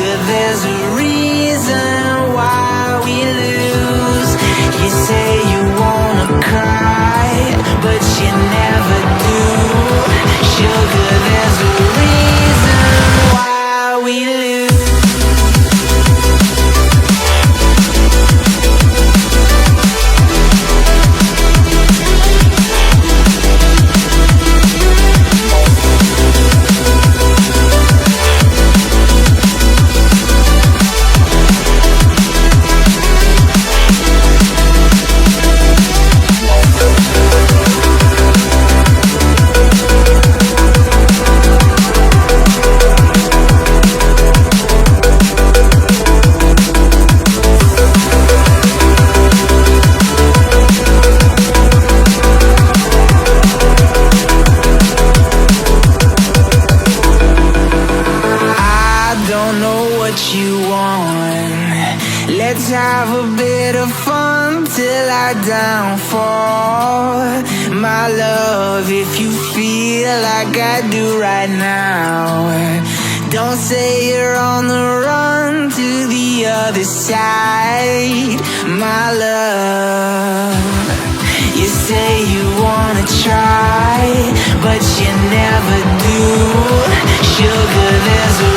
Sugar, there's a reason why we lose. You say you wanna cry, but you never do. Sugar, there's a reason why we lose. Let's have a bit of fun till I downfall. My love, if you feel like I do right now, don't say you're on the run to the other side. My love, you say you wanna try, but you never do. Sugar, there's a